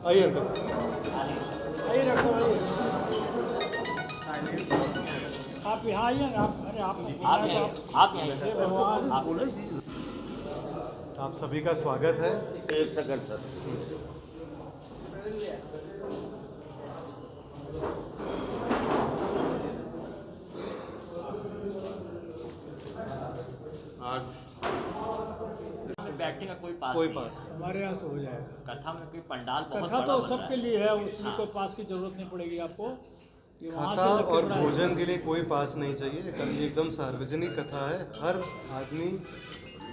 आइए अंकल, आइए डॉक्टर साहब आइए। आप यहाँ आइए ना। आप आइए भगवान। आप सभी का स्वागत है। एक सेकंड सर। आज बैठने का कोई पास कोई नहीं पास है। हमारे यहाँ से हो जाएगा। कथा में कोई पंडाल बहुत कथा बड़ा तो बन रहा सबके है। लिए है, उसमें हाँ। कोई पास की जरूरत नहीं पड़ेगी आपको। कि वहाँ कथा से लग के और थोड़ा- भोजन के लिए कोई पास नहीं चाहिए। ये एकदम सार्वजनिक कथा है, हर आदमी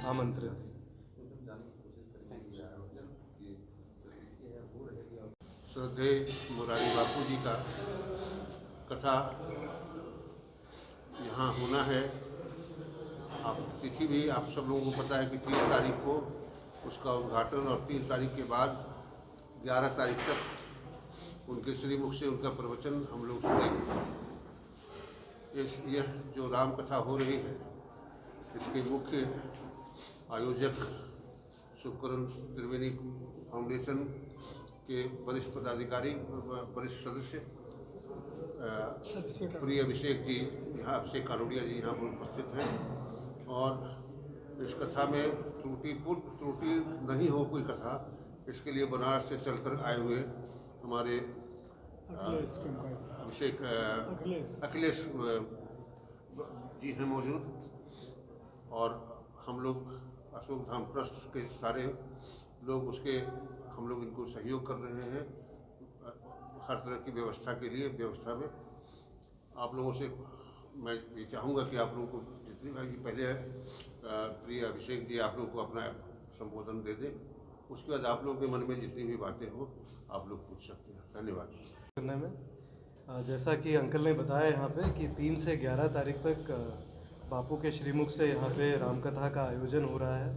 आमंत्रित है। श्रद्धेय मुरारी बापू जी का कथा यहाँ होना है। आप तिथि भी आप सब लोगों को पता है कि 30 तारीख को उसका उद्घाटन और 3 तारीख के बाद 11 तारीख तक उनके श्रीमुख से उनका प्रवचन हम लोग सुनेंगे। यह जो राम कथा हो रही है, इसके मुख्य आयोजक शुभकरण त्रिवेणी फाउंडेशन के वरिष्ठ पदाधिकारी, वरिष्ठ सदस्य प्रिय अभिषेक जी, यहाँ अभिषेक कानोडिया जी यहाँ पर उपस्थित हैं। और इस कथा में त्रुटि नहीं हो कोई कथा, इसके लिए बनारस से चलकर आए हुए हमारे अभिषेक अखिलेश जी हैं मौजूद। और हम लोग अशोक धाम ट्रस्ट के सारे लोग हम लोग इनको सहयोग कर रहे हैं हर तरह की व्यवस्था के लिए। व्यवस्था में आप लोगों से मैं ये चाहूँगा कि आप लोगों को जितनी बार पहले प्रिय अभिषेक जी आप लोग को अपना संबोधन दे दें, उसके बाद आप लोगों के मन में जितनी भी बातें हो आप लोग पूछ सकते हैं। धन्यवाद। करने में जैसा कि अंकल ने बताया यहाँ पे कि 3 से 11 तारीख तक बापू के श्रीमुख से यहाँ पे रामकथा का आयोजन हो रहा है।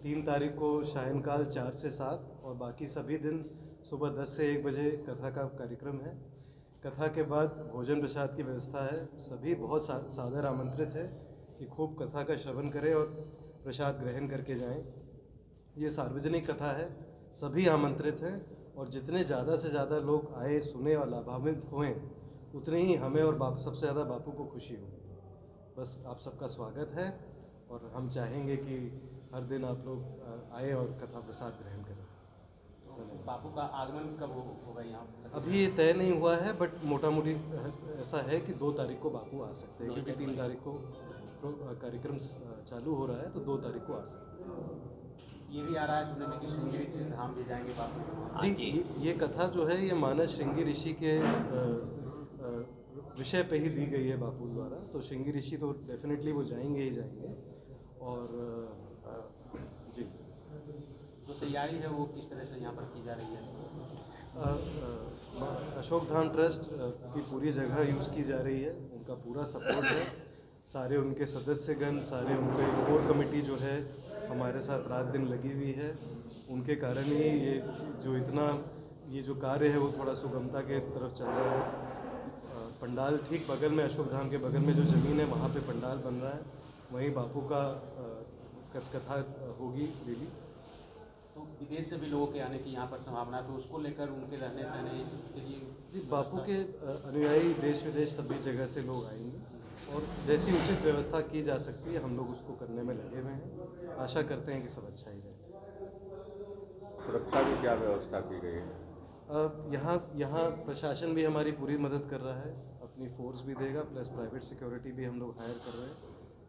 3 तारीख को सायंकाल 4 से 7 और बाकी सभी दिन सुबह 10 से 1 बजे कथा का कार्यक्रम है। कथा के बाद भोजन प्रसाद की व्यवस्था है। सभी बहुत सादर आमंत्रित है कि खूब कथा का श्रवण करें और प्रसाद ग्रहण करके जाएं। ये सार्वजनिक कथा है, सभी आमंत्रित हैं और जितने ज़्यादा से ज़्यादा लोग आए, सुने और लाभान्वित हुए, उतने ही हमें और सबसे ज़्यादा बापू को खुशी होगी। बस आप सबका स्वागत है और हम चाहेंगे कि हर दिन आप लोग आए और कथा प्रसाद ग्रहण करें। बापू का आगमन कब होगा यहाँ? अभी तय नहीं हुआ है, बट मोटा मोटी ऐसा है कि 2 तारीख को बापू आ सकते हैं, क्योंकि 3 तारीख को कार्यक्रम चालू हो रहा है, तो 2 तारीख को आ सकते हैं। ये भी आ रहा है सुनने में कि श्रृंगी धाम भी जाएंगे बापू जी। ये कथा जो है ये मानस श्रृंगी ऋषि के विषय पे ही दी गई है बापू द्वारा, तो श्रृंगी ऋषि तो डेफिनेटली वो जाएंगे ही जाएंगे। और जी, जो तैयारी है वो किस तरह से यहाँ पर की जा रही है? अशोक धाम ट्रस्ट की पूरी जगह यूज़ की जा रही है, उनका पूरा सपोर्ट है। सारे उनके सदस्यगण, सारे उनके कोर कमेटी जो है हमारे साथ रात दिन लगी हुई है। उनके कारण ही ये जो कार्य है वो थोड़ा सुगमता के तरफ चल रहा है। पंडाल ठीक बगल में, अशोक धाम के बगल में जो ज़मीन है वहाँ पे पंडाल बन रहा है, वहीं बापू का कथा होगी डेली। तो विदेश से भी लोगों के आने की यहाँ पर संभावना, तो उसको लेकर उनके रहने सहने के लिए जी, बापू के अनुयायी देश विदेश सभी जगह से लोग आएंगे और जैसी उचित व्यवस्था की जा सकती है हम लोग उसको करने में लगे हुए हैं। आशा करते हैं कि सब अच्छा ही रहे। सुरक्षा की क्या व्यवस्था की गई है? यहाँ प्रशासन भी हमारी पूरी मदद कर रहा है, अपनी फोर्स भी देगा, प्लस प्राइवेट सिक्योरिटी भी हम लोग हायर कर रहे हैं,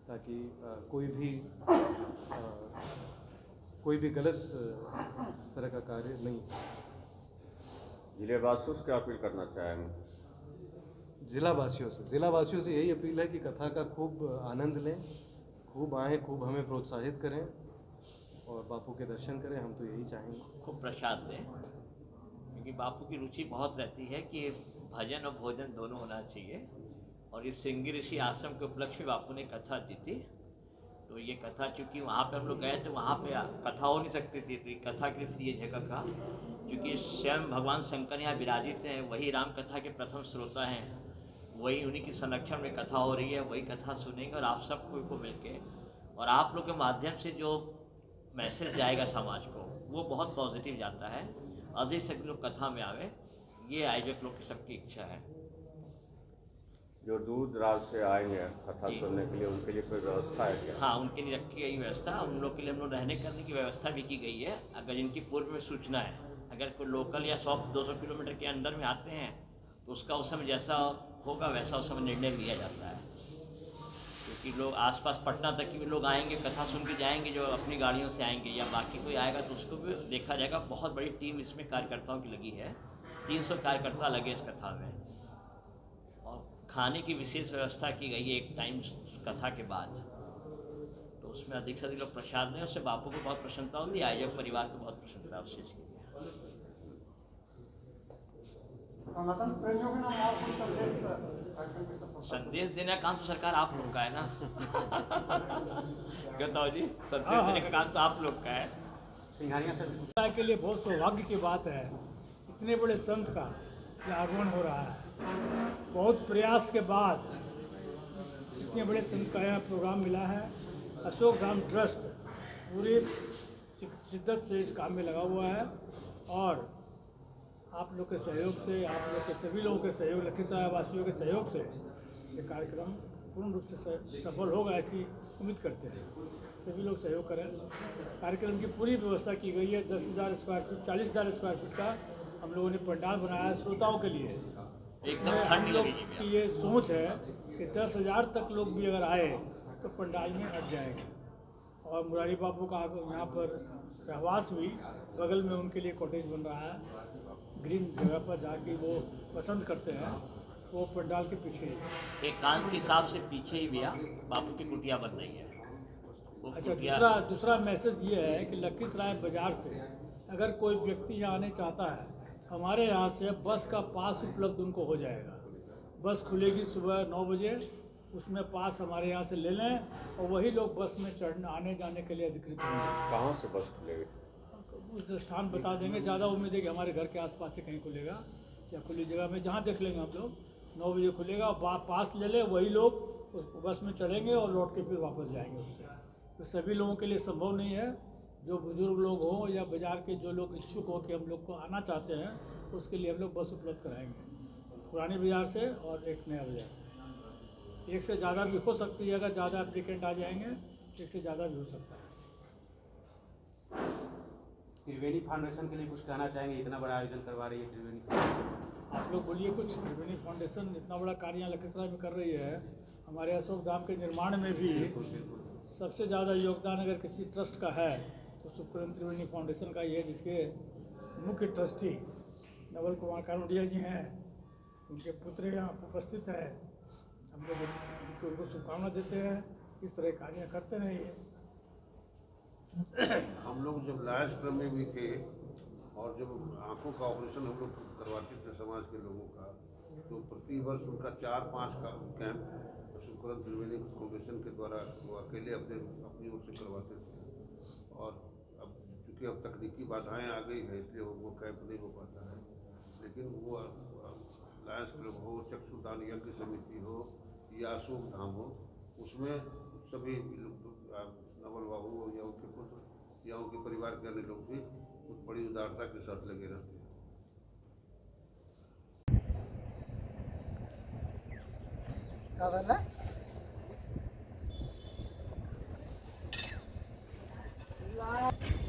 ताकि कोई भी गलत तरह का कार्य नहीं। जिलेवासियों से क्या अपील करना चाहेंगे? ज़िला वासियों से यही अपील है कि कथा का खूब आनंद लें, खूब आएँ, खूब हमें प्रोत्साहित करें और बापू के दर्शन करें। हम तो यही चाहेंगे। खूब प्रसाद लें, क्योंकि बापू की रुचि बहुत रहती है कि भजन और भोजन दोनों होना चाहिए। और इस श्रृंगी ऋषि आश्रम के उपलक्ष्य में बापू ने कथा दी थी, तो ये कथा चूँकि वहाँ पे हम लोग गए तो वहाँ पे कथा हो नहीं सकती थी, तो ये कथा के लिए ये जगह का, क्योंकि स्वयं भगवान शंकर यहाँ विराजित हैं, वही राम कथा के प्रथम श्रोता हैं, वही उन्हीं की संरक्षण में कथा हो रही है, वही कथा सुनेंगे और आप सब को मिलके और आप लोग के माध्यम से जो मैसेज जाएगा समाज को वो बहुत पॉजिटिव जाता है। अधिक से लोग कथा में आवे, ये आयोजक लोग की सबकी इच्छा है। जो दूर दराज से आएंगे कथा सुनने के लिए, उनके लिए कोई व्यवस्था है क्या? हाँ, उनके लिए रखी गई व्यवस्था, उन लोग के लिए हम लोग रहने करने की व्यवस्था भी की गई है। अगर जिनकी पूर्व में सूचना है, अगर कोई लोकल या 100-200 किलोमीटर के अंदर में आते हैं तो उसका उस समय जैसा होगा वैसा उस समय निर्णय लिया जाता है, क्योंकि लोग आसपास पटना तक के भी लोग आएंगे, कथा सुन के जाएंगे जो अपनी गाड़ियों से आएंगे, या बाकी कोई आएगा तो उसको भी देखा जाएगा। बहुत बड़ी टीम इसमें कार्यकर्ताओं की लगी है, 300 कार्यकर्ता लगे इस कथा में, और खाने की विशेष व्यवस्था की गई है एक टाइम कथा के बाद, तो उसमें अधिक से अधिक लोग प्रसाद लें। उससे बापू को बहुत प्रसन्नता होती है, आयोजक परिवार को बहुत प्रसन्नता है उस चीज़ की। सनातन प्रेमियों के नाम और कोई संदेश संदेश देने का काम तो सरकार आप लोग का है ना। क्या बताओ जी, संदेश देने का काम तो आप लोग का है। सिंघानिया सर के लिए बहुत सौभाग्य की बात है, इतने बड़े संत का ये आगमन हो रहा है। बहुत प्रयास के बाद इतने बड़े संत का यहाँ प्रोग्राम मिला है। अशोक धाम ट्रस्ट पूरी शिद्दत से इस काम में लगा हुआ है, और आप लोग के सहयोग से, आप लोग के सभी लोगों के सहयोग, लखीसराय वासियों के सहयोग से ये कार्यक्रम पूर्ण रूप से सफल होगा, ऐसी उम्मीद करते हैं। सभी लोग सहयोग करें। कार्यक्रम की पूरी व्यवस्था की गई है। 10,000 स्क्वायर फीट, 40,000 स्क्वायर फीट का हम लोगों ने पंडाल बनाया है श्रोताओं के लिए। एकदम हम ठंड लोग लगेगी की ये सोच है कि 10,000 तक लोग भी अगर आए तो पंडाल में अट जाएंगे। और मुरारी बापू का यहाँ पर रहवास भी, बगल में उनके लिए कॉटेज बन रहा है, ग्रीन जगह पर जाके वो पसंद करते हैं, वो पंडाल के पीछे ही। एकांत के हिसाब से पीछे ही भैया बापू की कुटिया बन रही है। वो अच्छा, कुटिया दूसरा मैसेज ये है कि लखीसराय बाजार से अगर कोई व्यक्ति यहाँ आने चाहता है, हमारे यहाँ से बस का पास उपलब्ध उनको हो जाएगा। बस खुलेगी सुबह 9 बजे, उसमें पास हमारे यहाँ से ले लें और वही लोग बस में चढ़ने आने जाने के लिए अधिकृत होंगे। कहाँ से बस खुलेगी? उस स्थान बता देंगे। ज़्यादा उम्मीद है कि हमारे घर के आसपास से कहीं खुलेगा या खुली जगह में, जहाँ देख लेंगे हम लोग। 9 बजे खुलेगा, पास ले लें, वही लोग उस बस में चढ़ेंगे और लौट के फिर वापस जाएंगे उससे। तो सभी लोगों के लिए संभव नहीं है। जो बुज़ुर्ग लोग हों या बाज़ार के जो लोग इच्छुक हो कि हम लोग को आना चाहते हैं, उसके लिए हम लोग बस उपलब्ध कराएंगे, पुरानी बाज़ार से और एक नया बाज़ार से। एक से ज़्यादा भी हो सकती है, अगर ज़्यादा एप्लीकेंट आ जाएंगे, एक से ज़्यादा भी हो सकता है। त्रिवेणी फाउंडेशन के लिए कुछ कहना चाहेंगे? इतना बड़ा आयोजन करवा रही है त्रिवेणी फाउंडेशन, आप लोग बोलिए कुछ। त्रिवेणी फाउंडेशन इतना बड़ा कार्य यहाँ लखीसराय में कर रही है। हमारे अशोक धाम के निर्माण में भी सबसे ज़्यादा योगदान अगर किसी ट्रस्ट का है तो सुप्रीम त्रिवेणी फाउंडेशन का ही है, जिसके मुख्य ट्रस्टी नवल कुमार कानोडिया जी हैं। उनके पुत्र यहाँ उपस्थित है। हम लोग उनको शुभकामना देते हैं, इस तरह कार्य करते रहिए। हम लोग जब लायंस क्लब में भी थे और जब आंखों का ऑपरेशन हम लोग करवाते थे समाज के लोगों का, तो प्रति वर्ष उनका 4-5 का कैंप शुक्रन त्रिवेणी फाउंडेशन के द्वारा वो अकेले अपनी ओर से करवाते थे। और अब चूँकि अब तकनीकी बाधाएं आ गई है, इसलिए वो कैंप नहीं हो पाता है। लेकिन वो लायंस क्लब हो, चक्षुदान यज्ञ समिति हो या अशोक धाम हो, उसमें सभी नवल बाबू या उनके पुत्र या उनके परिवार के अन्य लोग भी बड़ी उदारता के साथ लगे रहते हैं। क्या